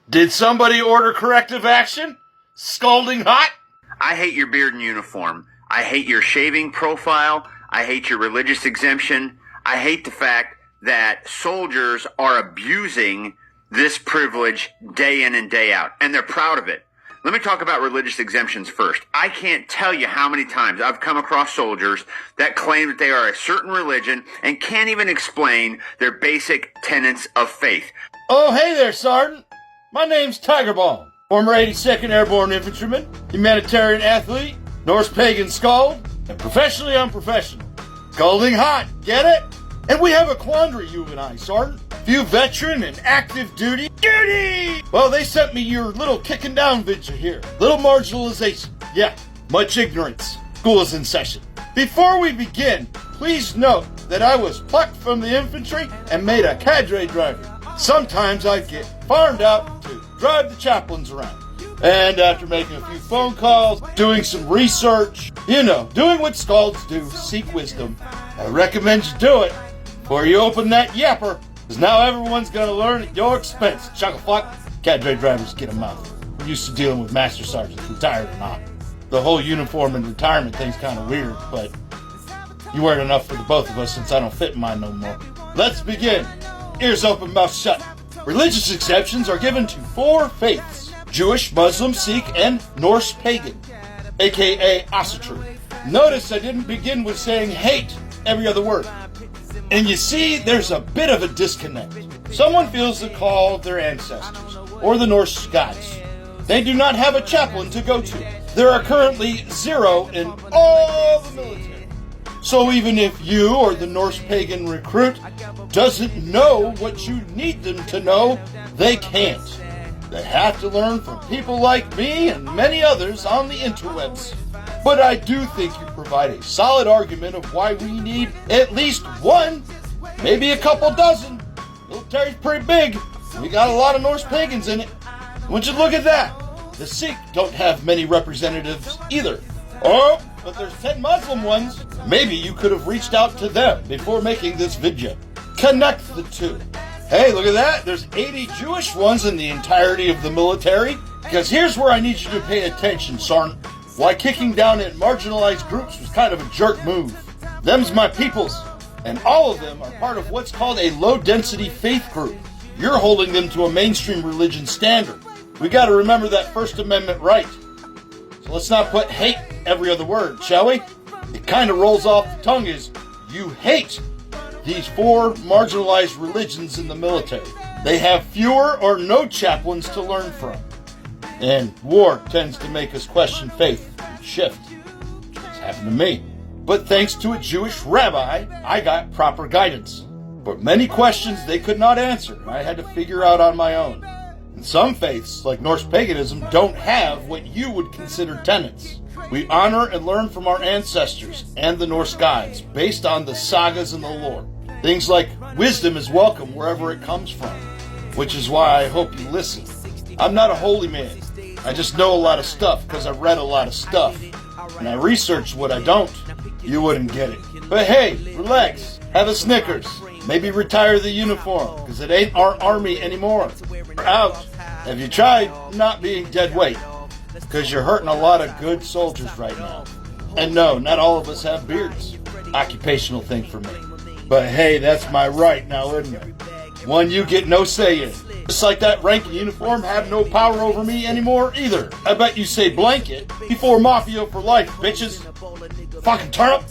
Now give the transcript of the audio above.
Did somebody order corrective action? Scalding hot? I hate your beard and uniform. I hate your shaving profile. I hate your religious exemption. I hate the fact that soldiers are abusing this privilege day in and day out, and they're proud of it. Let me talk about religious exemptions first. I can't tell you how many times I've come across soldiers that claim that they are a certain religion and can't even explain their basic tenets of faith. Oh, hey there, Sergeant. My name's Tiger Balm, former 82nd Airborne Infantryman, humanitarian athlete, Norse pagan skald, and professionally unprofessional. Scalding hot, get it? And we have a quandary, you and I, Sergeant. Few veteran and active duty. Well, they sent me your little kicking down video here. Little marginalization. Yeah, much ignorance. School is in session. Before we begin, please note that I was plucked from the infantry and made a cadre driver. Sometimes I get farmed out to drive the chaplains around. And after making a few phone calls, doing some research, doing what scalds do, seek wisdom, I recommend you do it before you open that yapper, because now everyone's going to learn at your expense. Chuck-a-fuck, cadre drivers get a mouth. We're used to dealing with master sergeants, retired or not. The whole uniform and retirement thing's kind of weird, but you weren't enough for the both of us since I don't fit in mine no more. Let's begin. Ears open, mouth shut. Religious exceptions are given to 4 faiths: Jewish, Muslim, Sikh, and Norse pagan, aka Asatru. Notice I didn't begin with saying hate every other word. And you see, there's a bit of a disconnect. Someone feels the call of their ancestors, or the Norse gods. They do not have a chaplain to go to. There are currently 0 in all the military. So even if you or the Norse pagan recruit doesn't know what you need them to know, they can't. They have to learn from people like me and many others on the interwebs. But I do think you provide a solid argument of why we need at least 1, maybe a couple dozen. Military's pretty big. We got a lot of Norse pagans in it. Would you look at that? The Sikh don't have many representatives either. Oh, but there's 10 Muslim ones. Maybe you could have reached out to them before making this video. Connect the two. Hey, look at that. There's 80 Jewish ones in the entirety of the military. Because here's where I need you to pay attention, Sergeant. Why kicking down at marginalized groups was kind of a jerk move. Them's my peoples, and all of them are part of what's called a low-density faith group. You're holding them to a mainstream religion standard. We got to remember that First Amendment right. So let's not put hate every other word, shall we? It kind of rolls off the tongue as you hate these 4 marginalized religions in the military. They have fewer or no chaplains to learn from. And war tends to make us question faith and shift. It's happened to me. But thanks to a Jewish rabbi, I got proper guidance. But many questions they could not answer, I had to figure out on my own. And some faiths, like Norse paganism, don't have what you would consider tenets. We honor and learn from our ancestors and the Norse gods based on the sagas and the lore. Things like wisdom is welcome wherever it comes from, which is why I hope you listen. I'm not a holy man. I just know a lot of stuff because I read a lot of stuff. And I researched what I don't. You wouldn't get it. But hey, relax. Have a Snickers. Maybe retire the uniform because it ain't our army anymore. We're out. Have you tried not being dead weight? Because you're hurting a lot of good soldiers right now. And no, not all of us have beards. Occupational thing for me. But hey, that's my right now, isn't it? One you get no say in. Just like that rank and uniform have no power over me anymore either. I bet you say blanket before Mafia for life, bitches. Fucking turnip.